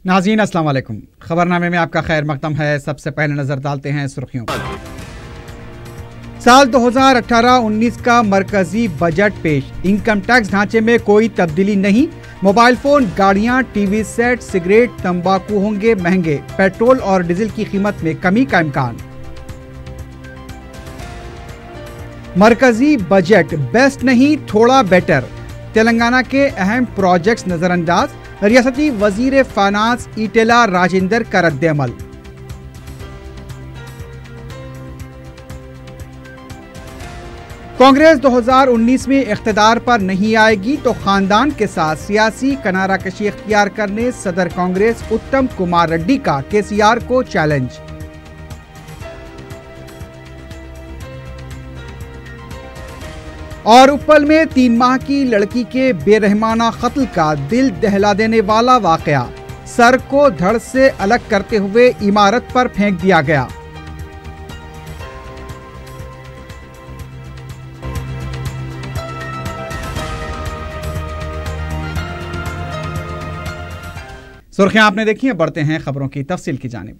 नाज़रीन अस्सलाम वालेकुम। खबरनामे में आपका खैर मकदम है। सबसे पहले नजर डालते हैं सुर्खियों पर। साल 2018-19 का मरकजी बजट पेश। इनकम टैक्स ढांचे में कोई तब्दीली नहीं। मोबाइल फोन, गाड़ियां, टीवी सेट, सिगरेट, तंबाकू होंगे महंगे। पेट्रोल और डीजल की कीमत में कमी का इम्कान। मरकजी बजट बेस्ट नहीं, थोड़ा बेटर। तेलंगाना के अहम प्रोजेक्ट्स नजरअंदाज। रियासती वजीर फाइनेंस ईटेला राजेंद्र का रद्द-ए-अमल। कांग्रेस 2019 में इख्तिदार पर नहीं आएगी तो खानदान के साथ सियासी किनारा कशी इख्तियार करने सदर कांग्रेस उत्तम कुमार रेड्डी का केसीआर को चैलेंज। और उप्पल में 3 माह की लड़की के बेरहमाना कत्ल का दिल दहला देने वाला वाकया। सर को धड़ से अलग करते हुए इमारत पर फेंक दिया गया। सुर्खियां आपने देखी हैं, बढ़ते हैं खबरों की तफसील की जानिब।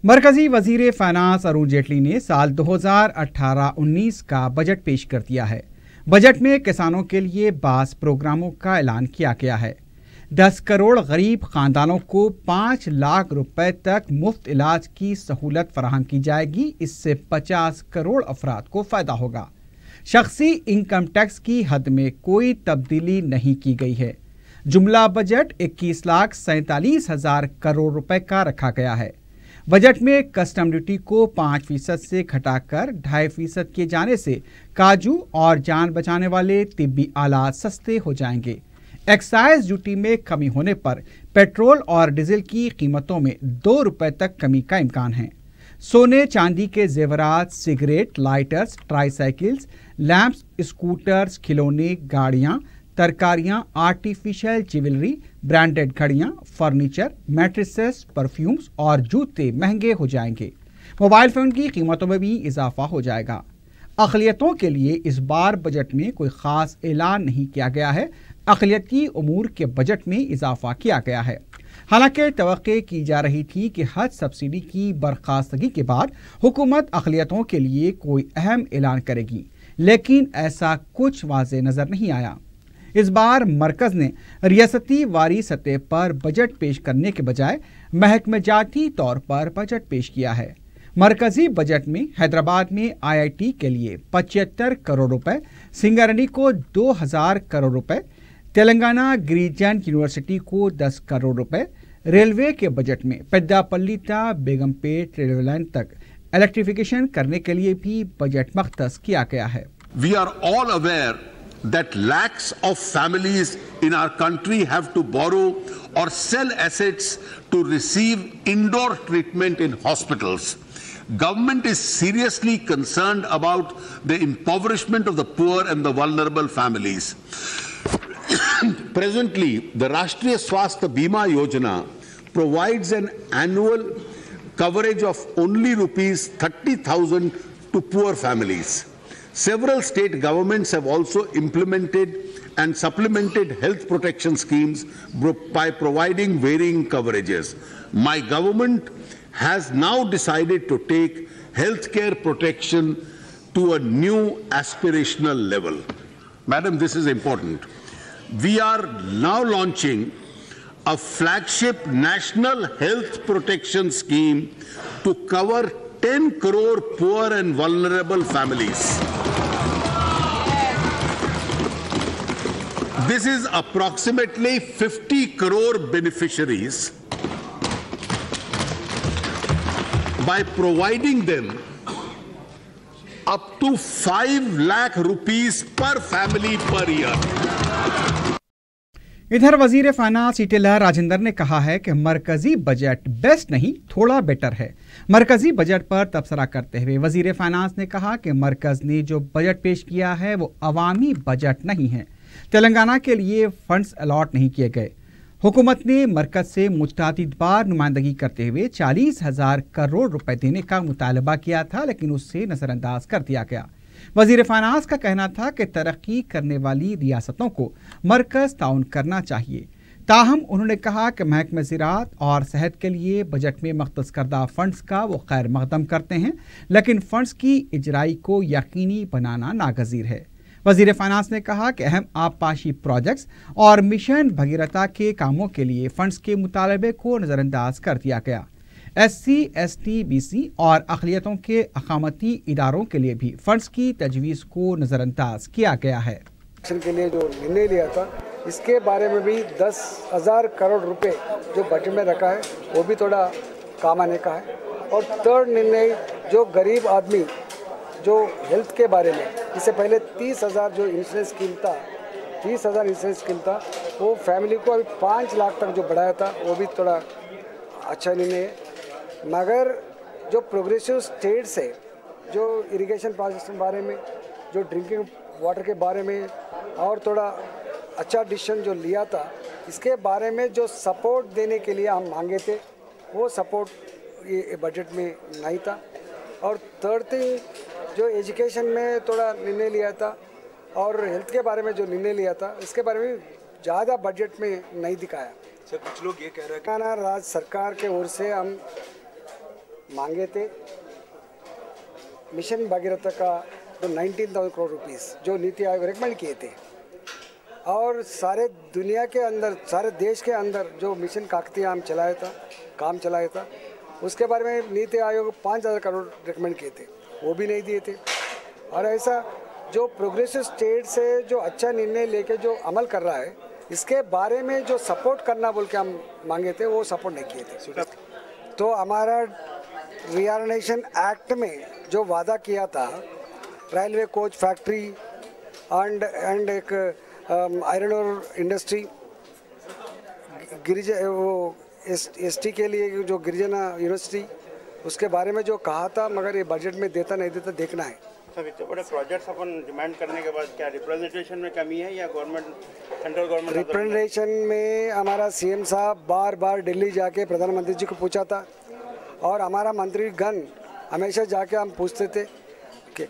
मरकजी वजीर फाइनेंस अरुण जेटली ने साल 2018-19 का बजट पेश कर दिया है। बजट में किसानों के लिए बास प्रोग्रामों का ऐलान किया गया है। 10 करोड़ गरीब खानदानों को 5 लाख रुपए तक मुफ्त इलाज की सहूलत फराहम की जाएगी। इससे 50 करोड़ अफराद को फायदा होगा। शख्सी इनकम टैक्स की हद में कोई तब्दीली नहीं की गई है। जुमला बजट 21,47,000 करोड़ रुपए का रखा गया है। बजट में कस्टम ड्यूटी को 5% से घटाकर 2.5% किए जाने से काजू और जान बचाने वाले तिब्बी आलात सस्ते हो जाएंगे। एक्साइज ड्यूटी में कमी होने पर पेट्रोल और डीजल की कीमतों में 2 रुपए तक कमी का इम्कान है। सोने चांदी के जेवरात, cigarette, lighters, tricycles, lamps, scooters, खिलौने, गाड़ियां, तरकारियां, आर्टिफिशियल ज्वेलरी, ब्रांडेड घड़ियां, फर्नीचर, मैट्रेसेस, परफ्यूम्स और जूते महंगे हो जाएंगे। मोबाइल फोन की कीमतों में भी इजाफा हो जाएगा। अक़लियतों के लिए इस बार बजट में कोई खास ऐलान नहीं किया गया है। अक़लियती उमूर के बजट में इजाफा किया गया है। हालांकि तवक्के की जा रही थी कि हज सब्सिडी की बर्खास्तगी के बाद हुकूमत अक़लियतों के लिए कोई अहम ऐलान करेगी, लेकिन ऐसा कुछ वाज़ेह नजर नहीं आया। इस बार मरकज ने रियासती वारी सतह पर बजट पेश करने के बजाय महकमेजाती तौर पर बजट पेश किया है। मरकजी बजट में हैदराबाद में IIT के लिए 75 करोड़ रुपए, सिंगारेड्डी को 2000 करोड़ रुपए, तेलंगाना गिरिजन यूनिवर्सिटी को 10 करोड़ रुपए, रेलवे के बजट में पेद्दापल्ली ता बेगमपेट रेलवे लाइन तक इलेक्ट्रिफिकेशन करने के लिए भी बजट मख्तस किया गया है। We are all aware that lakhs of families in our country have to borrow or sell assets to receive indoor treatment in hospitals. Government is seriously concerned about the impoverishment of the poor and the vulnerable families. Presently, the Rashtriya Swasthya Bima Yojana provides an annual coverage of only rupees 30,000 to poor families. Several state governments have also implemented and supplemented health protection schemes by providing varying coverages. My government has now decided to take healthcare protection to a new aspirational level. Madam, this is important. We are now launching a flagship national health protection scheme to cover 10 crore poor and vulnerable families. This is approximately 50 crore beneficiaries. By providing them up to 5 lakh rupees per family per year. इधर वजीर finance Eatala Rajendra ने कहा है कि मरकजी budget best नहीं, थोड़ा better है। मरकजी बजट पर तबसरा करते हुए वजीर फाइनेंस ने कहा कि मरकज ने जो बजट पेश किया है वो अवामी बजट नहीं है। तेलंगाना के लिए फंड्स अलॉट नहीं किए गए। हुकूमत ने मरकज से मुतअद्दिद बार नुमाइंदगी करते हुए 40,000 करोड़ रुपए देने का मुतालबा किया था, लेकिन उससे नजरअंदाज कर दिया गया। वजीर फाइनेंस का कहना था कि तरक्की करने वाली रियासतों को मरकज ताउन करना चाहिए। ताहम उन्होंने कहा कि महकमे ज़राअत और सेहत के लिए बजट में मख्तस करदा फंड्स का वो खैर मकदम करते हैं, लेकिन फंड्स की इजराई को यकीनी बनाना नागजीर है। वजीर फाइनेंस ने कहा कि अहम आबपाशी प्रोजेक्ट्स और मिशन भगीरथा के कामों के लिए फंड्स के मुतालबे को नज़रअंदाज कर दिया गया। SC, ST, BC और अक़लियतों के अक़ामती इदारों के लिए भी फंड्स की तजवीज़ को नज़रअंदाज किया गया है। के लिए जो निर्णय लिया था इसके बारे में भी 10,000 करोड़ रुपए जो बजट में रखा है वो भी थोड़ा काम आने का है। और थर्ड निर्णय जो गरीब आदमी जो हेल्थ के बारे में, इससे पहले 30,000 जो इंश्योरेंस स्कीम था, 30,000 इंश्योरेंस स्कीम था, वो फैमिली को अभी 5 लाख तक जो बढ़ाया था वो भी थोड़ा अच्छा निर्णय है। मगर जो प्रोग्रेसिव स्टेट्स है, जो इरिगेशन प्रोजेक्ट्स के बारे में, जो ड्रिंकिंग वाटर के बारे में और थोड़ा अच्छा डिसीजन जो लिया था, इसके बारे में जो सपोर्ट देने के लिए हम मांगे थे वो सपोर्ट ये बजट में नहीं था। और थर्ड थिंग जो एजुकेशन में थोड़ा निर्णय लिया था और हेल्थ के बारे में जो निर्णय लिया था इसके बारे में ज़्यादा बजट में नहीं दिखाया। सर कुछ लोग ये कह रहे हैं कि राज्य सरकार के ओर से हम मांगे थे मिशन भगीरथ का तो 19,000 करोड़ रुपीस जो नीति आयोग रिकमेंड किए थे, और सारे दुनिया के अंदर, सारे देश के अंदर जो मिशन काकतीय हम काम चलाया था उसके बारे में नीति आयोग 5,000 करोड़ रिकमेंड किए थे, वो भी नहीं दिए थे। और ऐसा जो प्रोग्रेसिव स्टेट से जो अच्छा निर्णय लेके जो अमल कर रहा है इसके बारे में जो सपोर्ट करना बोल के हम मांगे थे वो सपोर्ट नहीं किए थे। तो हमारा रीऑर्गेनाइजेशन एक्ट में जो वादा किया था रेलवे कोच फैक्ट्री एंड एक आयरन और इंडस्ट्री, ST के लिए जो गिरिजना यूनिवर्सिटी, उसके बारे में जो कहा था, मगर ये बजट में देता नहीं देता देखना है। सर इतने बड़े प्रोजेक्ट्स अपन डिमांड करने के बाद क्या रिप्रेजेंटेशन में कमी है या गवर्नमेंट, सेंट्रल गवर्नमेंट? रिप्रेजेंटेशन में हमारा CM साहब बार बार दिल्ली जाके प्रधानमंत्री जी को पूछा था और हमारा मंत्रीगण हमेशा जाके हम पूछते थे कि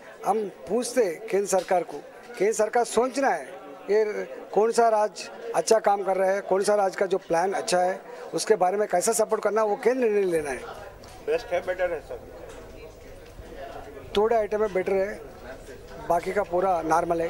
केंद्र सरकार को, केंद्र सरकार सोचना है ये कौन सा राज्य अच्छा काम कर रहा है, कौन सा राज्य का जो प्लान अच्छा है उसके बारे में कैसा सपोर्ट करना वो केंद्र निर्णय लेना है। बेस्ट है, बेटर है सर? थोड़ा आइटम में बेटर है, बाकी का पूरा नॉर्मल है।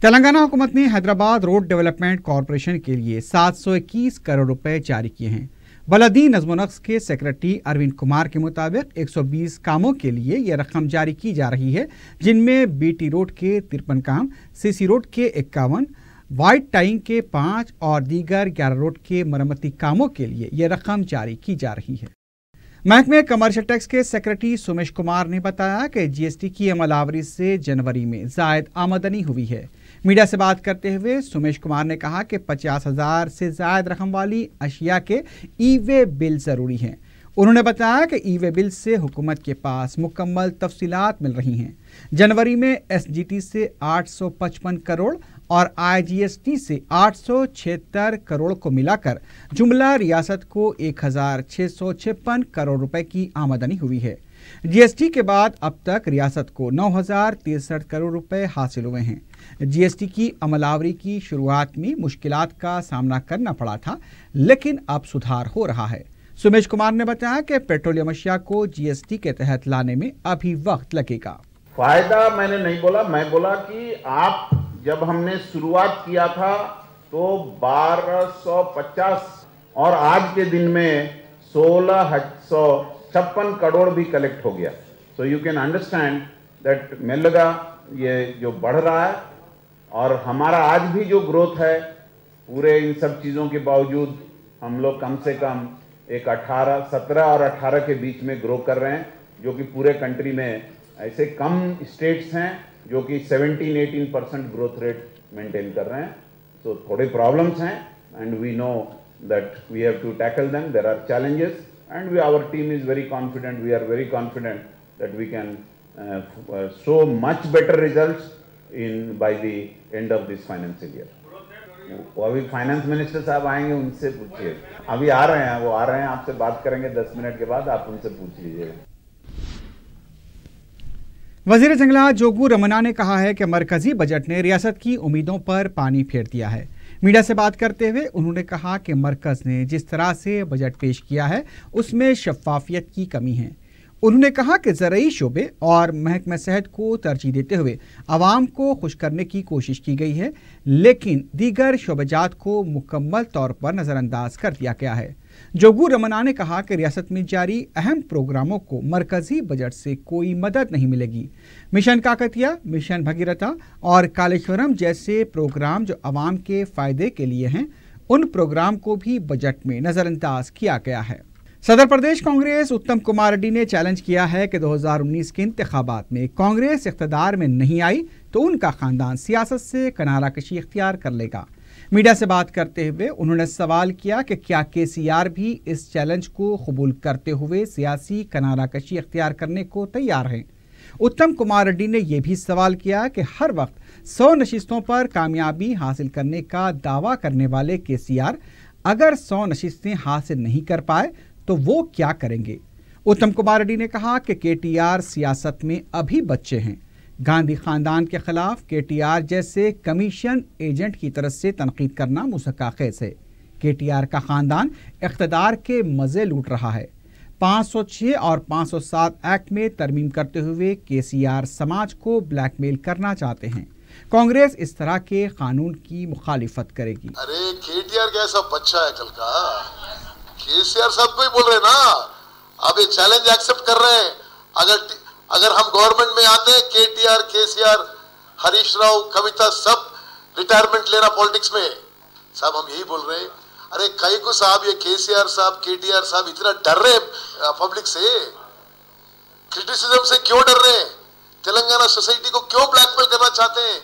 तेलंगाना हुकूमत ने हैदराबाद रोड डेवलपमेंट कॉरपोरेशन के लिए 721 करोड़ रुपए जारी किए हैं। बलदी नज़्म-ओ-नक्श के सेक्रेटरी अरविंद कुमार के मुताबिक 120 कामों के लिए यह रकम जारी की जा रही है, जिनमें BT रोड के 53 काम, CC रोड के 51, वाइट टाइंग के 5 और दीगर 11 रोड के मरम्मती कामों के लिए यह रकम जारी की जा रही है। महकमे कमर्शियल टैक्स के सेक्रेटरी सुमेश कुमार ने बताया कि GST की अमलावरी से जनवरी में जायद आमदनी हुई है। मीडिया से बात करते हुए सुमेश कुमार ने कहा कि 50,000 से ज्यादा रकम वाली अशिया के ई-वे बिल जरूरी हैं। उन्होंने बताया कि ई-वे बिल से हुकूमत के पास मुकम्मल तफसीलात मिल रही हैं। जनवरी में SGT से 855 करोड़ और IGST से 876 करोड़ को मिलाकर जुमला रियासत को 1,656 करोड़ रुपए की आमदनी हुई है। GST के बाद अब तक रियासत को 9,063 करोड़ रुपए हासिल हुए हैं। GST की अमलावरी की शुरुआत में मुश्किलात का सामना करना पड़ा था, लेकिन अब सुधार हो रहा है। सुमेश कुमार ने बताया कि पेट्रोलियम अशिया को GST के तहत लाने में अभी वक्त लगेगा। फायदा मैंने नहीं बोला, मैं बोला कि आप जब हमने शुरुआत किया था तो 1250 और आज के दिन में 1656 करोड़ भी कलेक्ट हो गया। So you can understand that मेलगा ये जो बढ़ रहा है, और हमारा आज भी जो ग्रोथ है पूरे इन सब चीज़ों के बावजूद हम लोग कम से कम एक 17 और 18 के बीच में ग्रो कर रहे हैं, जो कि पूरे कंट्री में ऐसे कम स्टेट्स हैं जो कि 17-18% ग्रोथ रेट मेंटेन कर रहे हैं। तो थोड़े प्रॉब्लम्स हैं and we know that we have to tackle them, there are challenges and our team is very confident, we are very confident that we can show much better results in by the end of this financial year. वो अभी finance minister साहब आएंगे, उनसे पूछिए, अभी आ रहे हैं, वो आ रहे हैं, आपसे बात करेंगे 10 मिनट के बाद, आप उनसे पूछ लीजिएगा। वजीर जंगलात जोगू रमन्ना ने कहा है कि मरकजी बजट ने रियासत की उम्मीदों पर पानी फेर दिया है। मीडिया से बात करते हुए उन्होंने कहा कि मरकज ने जिस तरह से बजट पेश किया है उसमें शफाफियत की कमी है। उन्होंने कहा कि ज़रूरी शोबे और महकमा सेहत को तरजीह देते हुए आवाम को खुश करने की कोशिश की गई है, लेकिन दीगर शोबेजात को मुकम्मल तौर पर नज़रअंदाज कर दिया गया है। जोगू रमन्ना ने कहा कि रियासत में जारी अहम प्रोग्रामों को मरकजी बजट से कोई मदद नहीं मिलेगी। मिशन काकतिया, मिशन भगीरथा और कालेश्वरम जैसे प्रोग्राम जो आवाम के फ़ायदे के लिए हैं, उन प्रोग्राम को भी बजट में नज़रअंदाज किया गया है। सदर प्रदेश कांग्रेस उत्तम कुमार रेड्डी ने चैलेंज किया है कि 2019 के इंतखाबात में कांग्रेस इख्तियार में नहीं आई तो उनका खानदान सियासत से किनारा कशी इख्तियार कर लेगा। मीडिया से बात करते हुए उन्होंने सवाल किया कि क्या केसीआर भी इस चैलेंज को कबूल करते हुए सियासी किनारा कशी इख्तियार करने को तैयार हैं। उत्तम कुमार रेड्डी ने यह भी सवाल किया कि हर वक्त 100 नशिस्तों पर कामयाबी हासिल करने का दावा करने वाले केसीआर अगर 100 नशिस्तें हासिल नहीं कर पाए तो वो क्या करेंगे। उत्तम कुमार रेड्डी ने कहा कि केटीआर सियासत में अभी बच्चे हैं। गांधी खानदान के खिलाफ केटीआर जैसे कमीशन एजेंट की तरफ से तनकीद करना मुसक्काखेज है। केटीआर का खानदान इख्तियार के मजे लूट रहा है। 506 और 507 एक्ट में तरमीम करते हुए केसीआर समाज को ब्लैकमेल करना चाहते हैं। कांग्रेस इस तरह के कानून की मुखालिफत करेगी। अरे केटीआर कैसा बच्चा है कल का, केसीआर साहब को ही बोल रहे ना, अब ये चैलेंज एक्सेप्ट कर रहे हैं। अगर हम गवर्नमेंट में आते हैं, केटीआर, केसीआर, हरीश राव, कविता सब रिटायरमेंट लेना पॉलिटिक्स में, साहब हम यही बोल रहे हैं। अरे कई को साहब ये केसीआर साहब, केटीआर साहब इतना डर रहे पब्लिक से, क्रिटिसिज्म से क्यों डर रहे हैं, तेलंगाना सोसाइटी को क्यों ब्लैकमेल करना चाहते हैं?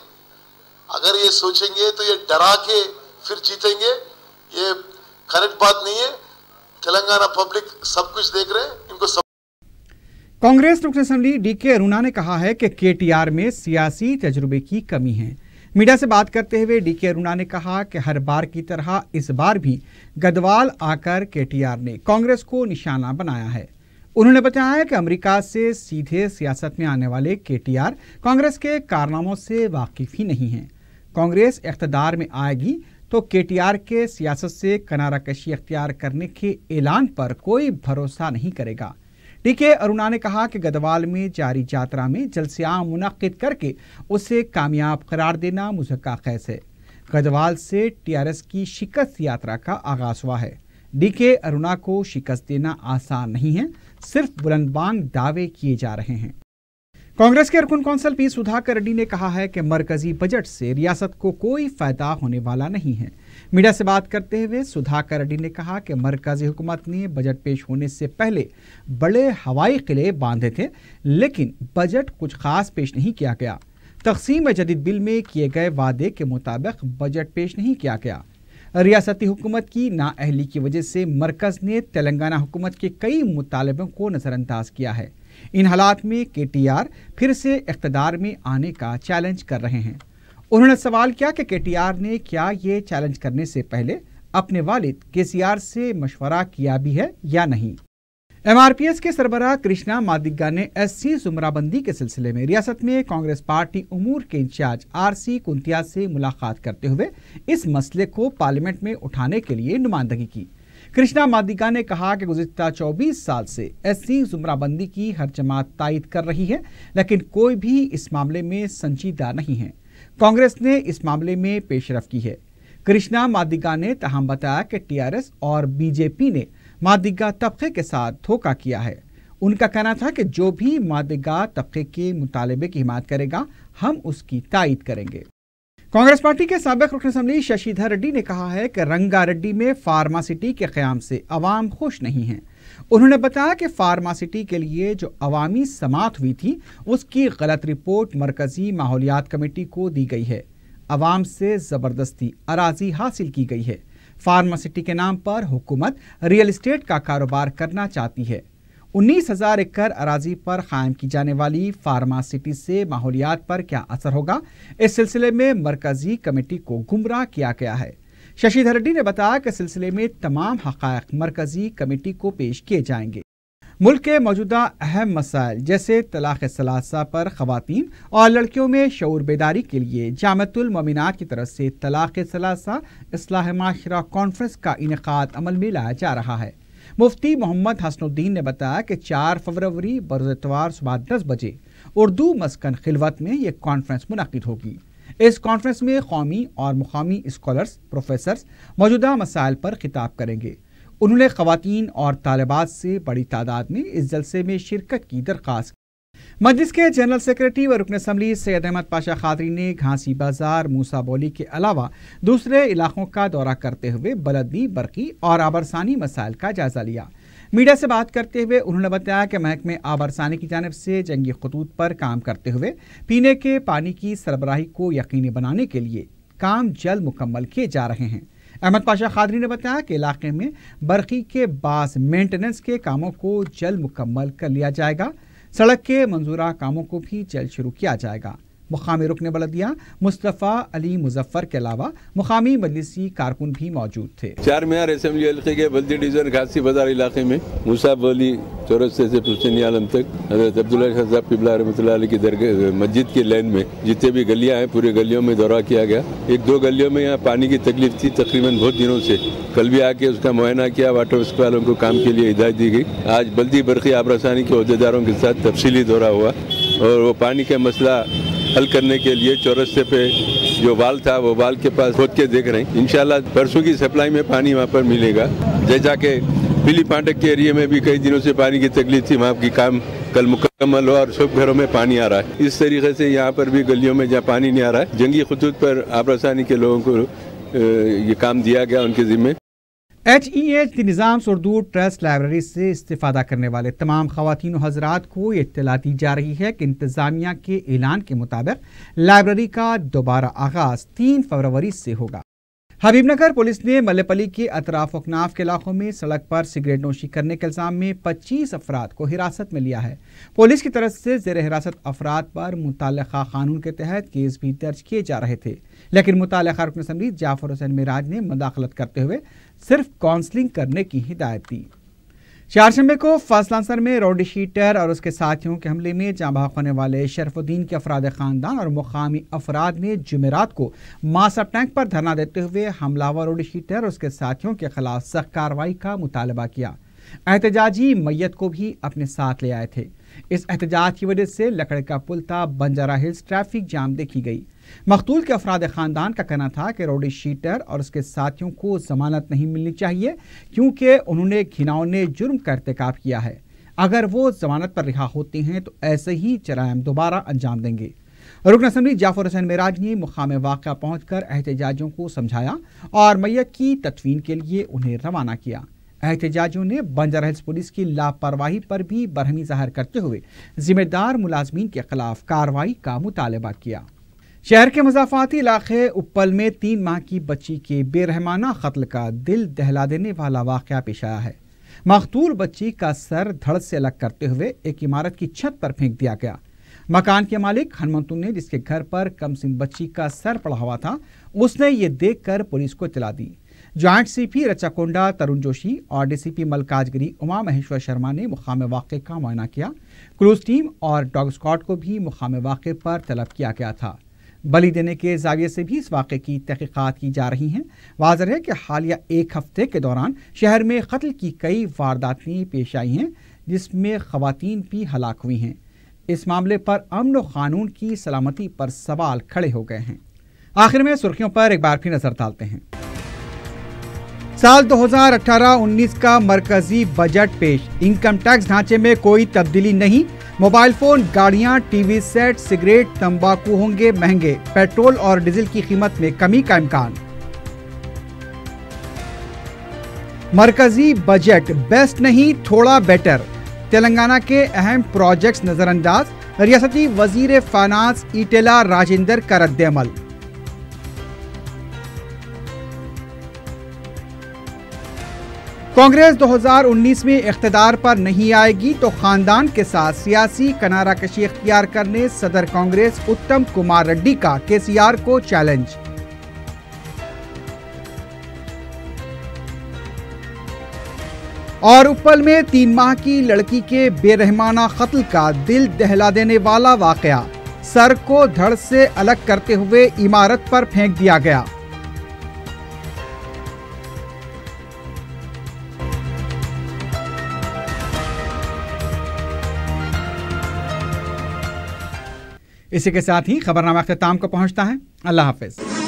अगर ये सोचेंगे तो ये डरा के फिर जीतेंगे, ये करेक्ट बात नहीं है। तेलंगाना पब्लिक सब कुछ देख रहे हैं, इनको सब। कांग्रेस रुकन असेंबली डीके अरुणा ने कहा है कि केटीआर में सियासी तजुर्बे की कमी है। मीडिया से बात करते हुए डीके अरुणा ने कहा कि हर बार की तरह इस बार भी गदवाल आकर केटीआर ने कांग्रेस को निशाना बनाया है। उन्होंने बताया कि अमेरिका से सीधे सियासत में आने वाले केटीआर कांग्रेस के कारनामों से वाकिफ ही नहीं है। कांग्रेस इख्तियार में आएगी तो केटीआर के सियासत से किनारा कशी अख्तियार करने के ऐलान पर कोई भरोसा नहीं करेगा। डीके अरुणा ने कहा कि गदवाल में जारी यात्रा में जलसे-आम मुनक्किद करके उसे कामयाब करार देना मुज़क्काखेज है। गदवाल से टीआरएस की शिकस्त यात्रा का आगाज हुआ है। डीके अरुणा को शिकस्त देना आसान नहीं है, सिर्फ बुलंदबांग दावे किए जा रहे हैं। कांग्रेस के रुकन कौंसल पी सुधाकर रेड्डी ने कहा है कि मरकजी बजट से रियासत को कोई फायदा होने वाला नहीं है। मीडिया से बात करते हुए सुधाकर रेड्डी ने कहा कि मरकजी हुकूमत ने बजट पेश होने से पहले बड़े हवाई किले बांधे थे, लेकिन बजट कुछ खास पेश नहीं किया गया। तकसीम जदीद बिल में किए गए वादे के मुताबिक बजट पेश नहीं किया गया। रियासती हुकूमत की नाअहली की वजह से मरकज ने तेलंगाना हुकूमत के कई मुतालबों को नज़रअंदाज किया है। इन हालात में केटीआर फिर से इख्तियार में आने का चैलेंज कर रहे हैं। उन्होंने सवाल किया कि केटीआर ने क्या ये चैलेंज करने से पहले अपने वालिद केसीआर से मशवरा किया भी है या नहीं। एमआरपीएस के सरबराह कृष्णा मादिगा ने एससी जुमराबंदी के सिलसिले में रियासत में कांग्रेस पार्टी उमूर के इंचार्ज आरसी कुंतिया से मुलाकात करते हुए इस मसले को पार्लियामेंट में उठाने के लिए नुमाइंदगी की। कृष्णा मादिगा ने कहा कि गुज़िश्ता 24 साल से एससी जुमराबंदी की हर जमात तायद कर रही है, लेकिन कोई भी इस मामले में संजीदा नहीं है। कांग्रेस ने इस मामले में पेशरफ की है। कृष्णा मादिगा ने तहम बताया कि टीआरएस और बीजेपी ने मादिगा तबके के साथ धोखा किया है। उनका कहना था कि जो भी मादिगा तबके के मुतालबे की हिमायत करेगा, हम उसकी तायद करेंगे। कांग्रेस पार्टी के साबिक रुकन असेंबली शशिधर रेड्डी ने कहा है कि रंगारेड्डी में फार्मासिटी के क़याम से अवाम खुश नहीं है। उन्होंने बताया कि फार्मासिटी के लिए जो अवामी समाअत हुई थी, उसकी गलत रिपोर्ट मरकजी माहौलियात कमेटी को दी गई है। अवाम से ज़बरदस्ती अराजी हासिल की गई है। फार्मासिटी के नाम पर हुकूमत रियल एस्टेट का कारोबार करना चाहती है। 19,000 एकड़ अराजी पर कायम की जाने वाली फार्मासिटी से माहौलियात पर क्या असर होगा, इस सिलसिले में मरकजी कमेटी को गुमराह किया गया है। शशिधर रेड्डी ने बताया कि सिलसिले में तमाम हक़ाइक़ मरकजी कमेटी को पेश किए जाएंगे। मुल्क के मौजूदा अहम मसाइल जैसे तलाक़ सलासा पर ख़वातीन और लड़कियों में शऊर बेदारी के लिए जामतुल मोमिनात की तरफ से तलाक़ सलासा इस्लाह माशरा कॉन्फ्रेंस का इनेकाद अमल में लाया जा रहा है। मुफ्ती मोहम्मद हसनुद्दीन ने बताया कि 4 फरवरी बरोज़ इतवार सुबह 10 बजे उर्दू मस्कन खिलवत में ये कॉन्फ्रेंस मुनक़िद होगी। इस कॉन्फ्रेंस में कौमी और मुकामी स्कॉलर्स, प्रोफेसर्स मौजूदा मसाइल पर खिताब करेंगे। उन्होंने ख़वातीन और तालिबात से बड़ी तादाद में इस जलसे में शिरकत की दरख्वास्त की। मजलिस के जनरल सेक्रेटरी व रुकन असम्बली सैयद अहमद पाशा खादरी ने घासी बाजार, मूसा बोली के अलावा दूसरे इलाकों का दौरा करते हुए बलदी, बरकी और आबरसानी मसाइल का जायजा लिया। मीडिया से बात करते हुए उन्होंने बताया कि महकमे आबरसानी की जानिब से जंगी खतूत पर काम करते हुए पीने के पानी की सरबराही को यकीनी बनाने के लिए काम जल्द मुकम्मल किए जा रहे हैं। अहमद पाशा खादरी ने बताया कि इलाके में बरकी के बास मेंटेनेंस के कामों को जल्द मुकम्मल कर लिया जाएगा। सड़क के मंजूरा कामों को भी जल्द शुरू किया जाएगा। मुकामी रुकन बलदिया मुस्तफ़ा अली मुजफ्फर के अलावा मुकामी मजलिसी कारकुन भी मौजूद थे। चार मीनार असेंबली हल्के के बल्दी डिवीजन घासी बाजार इलाके में मूसा बोली चौरस्ते से हुसैनी आलम तक हज़रत अब्दुल्ला शाह साहब क़िबला रहमतुल्लाह अलैह की दरगाह मस्जिद के लाइन में जितने भी गलियां हैं पूरे गलियों में दौरा किया गया। 1-2 गलियों में यहाँ पानी की तकलीफ थी तकरीबन बहुत दिनों से। कल भी आके उसका मुआयना किया, वाटर वर्क्स वालों को काम के लिए हिदायत दी गई। आज बल्दी बरकी आबरसानी के अहदेदारों के साथ तफसीली दौरा हुआ और वो पानी का मसला हल करने के लिए चौरस्ते पे जो वाल था वो वाल के पास खोद के देख रहे हैं। इंशाल्लाह परसों की सप्लाई में पानी वहाँ पर मिलेगा। जैसा कि पीली पांडक के एरिया में भी कई दिनों से पानी की तकलीफ थी, वहाँ की काम कल मुकम्मल हुआ और सब घरों में पानी आ रहा है। इस तरीके से यहाँ पर भी गलियों में जहाँ पानी नहीं आ रहा है, जंगी खतूत पर आबरसानी के लोगों को ये काम दिया गया उनके जिम्मे। HEH निज़ाम उर्दू ट्रस्ट लाइब्रेरी से इस्तिफादा करने वाले तमाम ख़वातीन व हज़रात को ये इत्तला दी जा रही है कि इंतज़ामिया के ऐलान के मुताबिक लाइब्रेरी का दोबारा आगाज़ 3 फरवरी से होगा। हबीबनगर पुलिस ने मल्लेपल्ली के अतराफ अकनाफ के इलाकों में सड़क पर सिगरेट नोशी करने के इल्ज़ाम में 25 अफराद को हिरासत में लिया है। पुलिस की तरफ से ज़ेर हिरासत अफराद पर मुताल्लिक़ा कानून के तहत केस भी दर्ज किए जा रहे थे, लेकिन मुताल्लिक़ा रुकन असम्बली जाफर हुसैन मिराज ने मुदाखलत करते हुए सिर्फ काउंसलिंग करने की हिदायत दी। चारशंबे को फजलांसर में रोडी शीटर और उसके साथियों के हमले में जाँ बहक होने वाले शरफुद्दीन के अफराद ख़ानदान और मुकामी अफराद ने जुमेरात को मासा टैंक पर धरना देते हुए हमलावर रोडी शीटर और उसके साथियों के खिलाफ सख्त कार्रवाई का मुतालबा किया। एहतजाजी मैयत को भी अपने साथ ले आए थे। इस एहतजाज की वजह से लकड़े का पुल था बंजारा हिल्स ट्रैफिक जाम देखी गई। मकतूल के अफराद खानदान का कहना था कि रोडी शीटर और उसके साथियों को जमानत नहीं मिलनी चाहिए क्योंकि उन्होंने घिनौने जुर्म का इर्तिकाब किया है। अगर वो जमानत पर रिहा होते हैं तो ऐसे ही जराइम दोबारा अंजाम देंगे। रुकन असम्बली जाफर हुसैन मिराज ने मुकाम वाक़या पहुंचकर एहतजाजियों को समझाया और मैयत की तदफीन के लिए उन्हें रवाना किया। एहतजाजियों ने बंजारा हिल्स पुलिस की लापरवाही पर भी बरहमी जाहिर करते हुए जिम्मेदार मुलाजमीन के खिलाफ कार्रवाई का मुतालबा किया। शहर के मज़ाफ़ाती इलाके उप्पल में 3 माह की बच्ची के बेरहमाना कत्ल का दिल दहला देने वाला वाक़या पेश आया है। मकतूल बच्ची का सर धड़ से अलग करते हुए एक इमारत की छत पर फेंक दिया गया। मकान के मालिक हनुमंतु ने, जिसके घर पर कमसिन बच्ची का सर पड़ा हुआ था, उसने ये देखकर पुलिस को इत्तला दी। जॉइंट CP रचाकोंडा तरुण जोशी और DCP मलकाजगिरी उमा महेश्वर शर्मा ने मुकाम वाक़े का मुआयना किया। क्रूज टीम और डॉग स्क्वाड को भी मुकाम वाक़े पर तलब किया गया था। बलि देने के जाविये से भी इस वाक़े की तहक़ीक़ात की जा रही हैं। वाज़ेह है कि हालिया 1 हफ्ते के दौरान शहर में कत्ल की कई वारदातें पेश आई हैं जिसमें ख़वातीन भी हलाक हुई हैं। इस मामले पर अमन व क़ानून की सलामती पर सवाल खड़े हो गए हैं। आखिर में सुर्खियों पर एक बार फिर नजर डालते हैं। साल 2018-19 का मरकजी बजट पेश। इनकम टैक्स ढांचे में कोई तब्दीली नहीं। मोबाइल फोन, गाड़ियां, टीवी सेट, सिगरेट, तंबाकू होंगे महंगे। पेट्रोल और डीजल की कीमत में कमी का इम्कान। मरकजी बजट बेस्ट नहीं, थोड़ा बेटर। तेलंगाना के अहम प्रोजेक्ट्स नजरअंदाज। रियासती वजीर फाइनेंस ईटेला राजेंद्र का रद्द-ए-अमल। कांग्रेस 2019 में इख्तिदार पर नहीं आएगी तो खानदान के साथ सियासी किनाराकशी इख्तियार करने सदर कांग्रेस उत्तम कुमार रेड्डी का केसीआर को चैलेंज। और उपल में 3 माह की लड़की के बेरहमाना कत्ल का दिल दहला देने वाला वाकया, सर को धड़ से अलग करते हुए इमारत पर फेंक दिया गया। इसी के साथ ही खबरनामा अख्ताम को पहुंचता है। अल्लाह हाफिज।